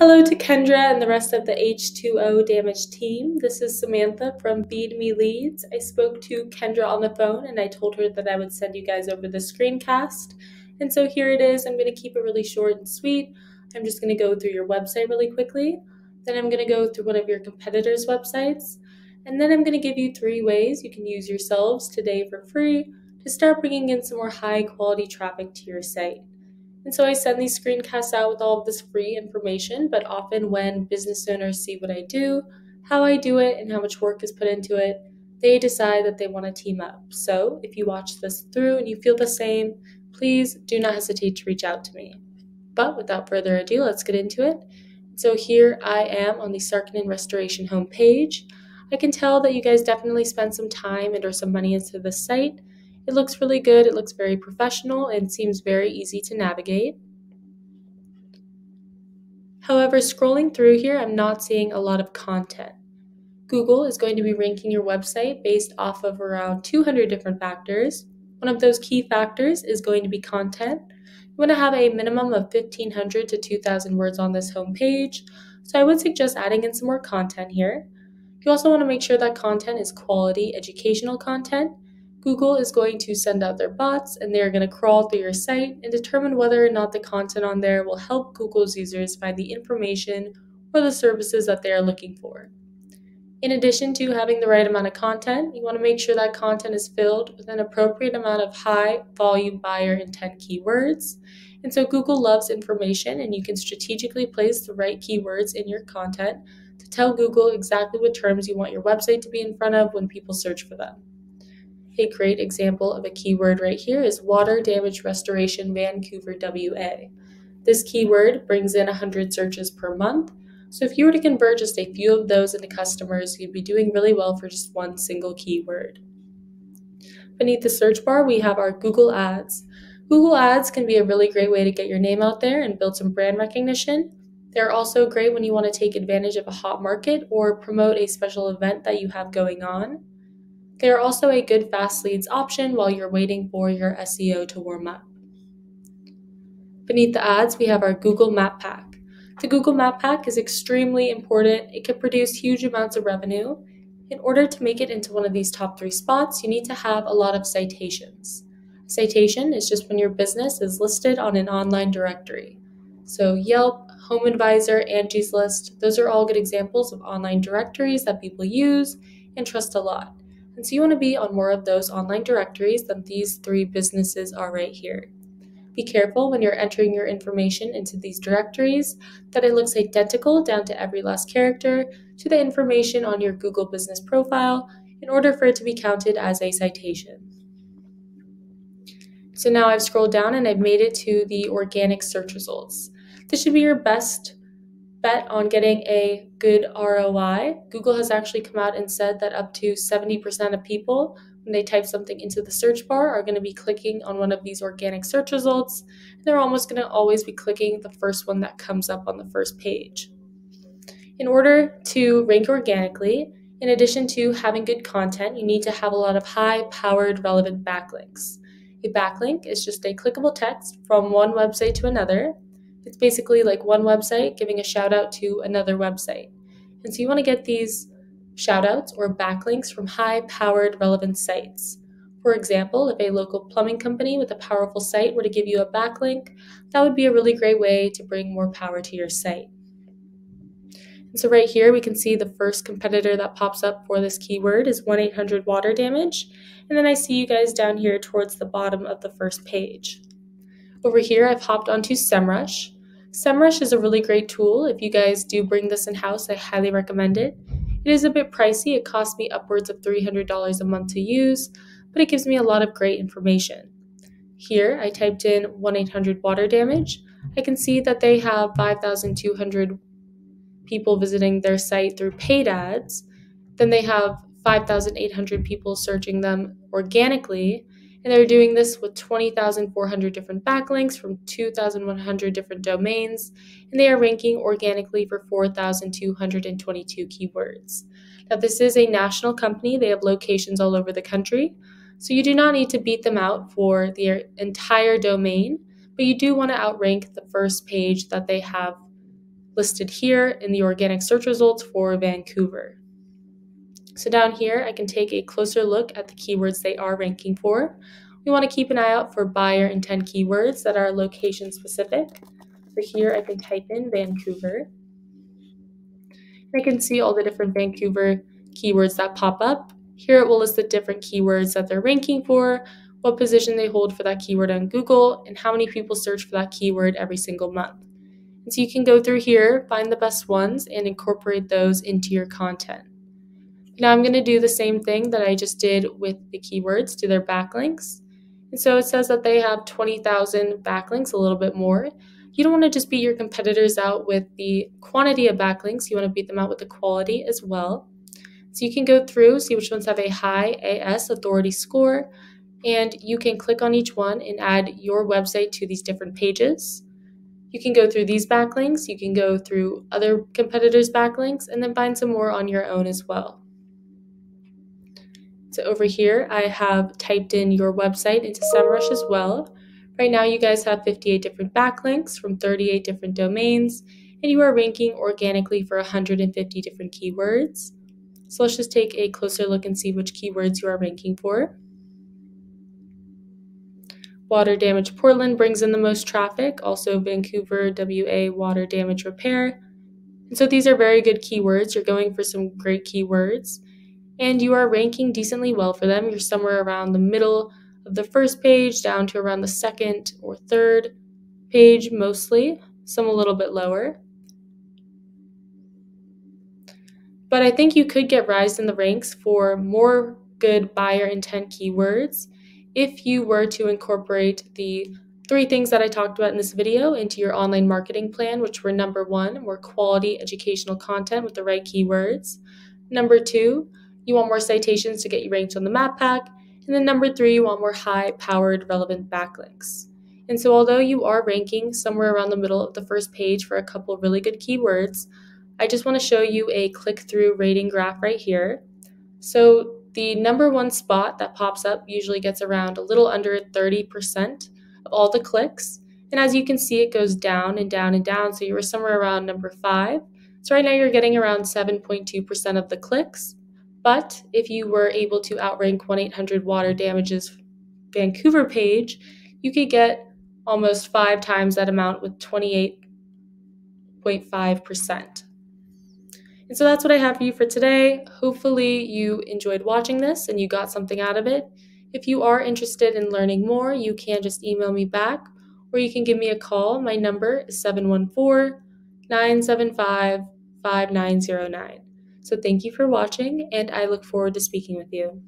Hello to Kendra and the rest of the H2O damage team. This is Samantha from Bead Me Leads. I spoke to Kendra on the phone and I told her that I would send you guys over the screencast. And so here it is. I'm going to keep it really short and sweet. I'm just going to go through your website really quickly. Then I'm going to go through one of your competitors' websites. And then I'm going to give you 3 ways you can use yourselves today for free to start bringing in some more high quality traffic to your site. And so I send these screencasts out with all of this free information, but often when business owners see what I do, how I do it, and how much work is put into it, they decide that they want to team up. So if you watch this through and you feel the same, please do not hesitate to reach out to me. But without further ado, let's get into it. So here I am on the Sarkinen Restoration homepage. I can tell that you guys definitely spent some time and or some money into this site. It looks really good, it looks very professional, and seems very easy to navigate. However, scrolling through here, I'm not seeing a lot of content. Google is going to be ranking your website based off of around 200 different factors. One of those key factors is going to be content. You want to have a minimum of 1,500 to 2,000 words on this homepage, so I would suggest adding in some more content here. You also want to make sure that content is quality educational content. Google is going to send out their bots and they're going to crawl through your site and determine whether or not the content on there will help Google's users find the information or the services that they are looking for. In addition to having the right amount of content, you want to make sure that content is filled with an appropriate amount of high volume buyer intent keywords. And so Google loves information, and you can strategically place the right keywords in your content to tell Google exactly what terms you want your website to be in front of when people search for them. A great example of a keyword right here is water damage restoration Vancouver WA. This keyword brings in 100 searches per month, so if you were to convert just a few of those into customers, you'd be doing really well for just one single keyword. Beneath the search bar, we have our Google Ads. Google Ads can be a really great way to get your name out there and build some brand recognition. They're also great when you want to take advantage of a hot market or promote a special event that you have going on. They are also a good fast leads option while you're waiting for your SEO to warm up. Beneath the ads, we have our Google Map Pack. The Google Map Pack is extremely important. It can produce huge amounts of revenue. In order to make it into one of these top 3 spots, you need to have a lot of citations. A citation is just when your business is listed on an online directory. So Yelp, HomeAdvisor, Angie's List, those are all good examples of online directories that people use and trust a lot. And so you want to be on more of those online directories than these 3 businesses are right here. Be careful when you're entering your information into these directories that it looks identical down to every last character to the information on your Google business profile in order for it to be counted as a citation. So now I've scrolled down and I've made it to the organic search results. This should be your best bet on getting a good ROI. Google has actually come out and said that up to 70% of people, when they type something into the search bar, are going to be clicking on one of these organic search results. They're almost going to always be clicking the first one that comes up on the first page. In order to rank organically, in addition to having good content, you need to have a lot of high-powered relevant backlinks. A backlink is just a clickable text from one website to another. It's basically like one website giving a shout out to another website. And so you want to get these shout outs or backlinks from high-powered relevant sites. For example, if a local plumbing company with a powerful site were to give you a backlink, that would be a really great way to bring more power to your site. And so right here we can see the first competitor that pops up for this keyword is 1-800 water damage. And then I see you guys down here towards the bottom of the first page. Over here, I've hopped onto SEMRush. SEMRush is a really great tool. If you guys do bring this in-house, I highly recommend it. It is a bit pricey. It costs me upwards of $300 a month to use, but it gives me a lot of great information. Here, I typed in 1-800 water damage. I can see that they have 5,200 people visiting their site through paid ads. Then they have 5,800 people searching them organically. And they're doing this with 20,400 different backlinks from 2,100 different domains, and they are ranking organically for 4,222 keywords. Now, this is a national company. They have locations all over the country, so you do not need to beat them out for their entire domain, but you do want to outrank the first page that they have listed here in the organic search results for Vancouver. So down here, I can take a closer look at the keywords they are ranking for. We want to keep an eye out for buyer intent keywords that are location specific. For here, I can type in Vancouver. I can see all the different Vancouver keywords that pop up. Here it will list the different keywords that they're ranking for, what position they hold for that keyword on Google, and how many people search for that keyword every single month. And so you can go through here, find the best ones, and incorporate those into your content. Now I'm going to do the same thing that I just did with the keywords to their backlinks. And so it says that they have 20,000 backlinks, a little bit more. You don't want to just beat your competitors out with the quantity of backlinks. You want to beat them out with the quality as well. So you can go through, see which ones have a high AS authority score, and you can click on each one and add your website to these different pages. You can go through these backlinks, you can go through other competitors' backlinks, and then find some more on your own as well. So over here, I have typed in your website into SEMRush as well. Right now, you guys have 58 different backlinks from 38 different domains, and you are ranking organically for 150 different keywords. So let's just take a closer look and see which keywords you are ranking for. Water damage Portland brings in the most traffic, also Vancouver, WA, water damage repair. And so these are very good keywords. You're going for some great keywords, and you are ranking decently well for them. You're somewhere around the middle of the first page down to around the second or third page mostly, some a little bit lower. But I think you could get rise in the ranks for more good buyer intent keywords if you were to incorporate the 3 things that I talked about in this video into your online marketing plan, which were number 1, more quality educational content with the right keywords. Number 2, you want more citations to get you ranked on the map pack. And then number 3, you want more high-powered relevant backlinks. And so although you are ranking somewhere around the middle of the first page for a couple of really good keywords, I just want to show you a click-through rating graph right here. So the number 1 spot that pops up usually gets around a little under 30% of all the clicks. And as you can see, it goes down and down and down. So you were somewhere around number 5. So right now you're getting around 7.2% of the clicks. But if you were able to outrank 1-800-WATER-DAMAGE's Vancouver page, you could get almost 5 times that amount with 28.5%. And so that's what I have for you for today. Hopefully you enjoyed watching this and you got something out of it. If you are interested in learning more, you can just email me back or you can give me a call. My number is 714-975-5909. So thank you for watching, and I look forward to speaking with you.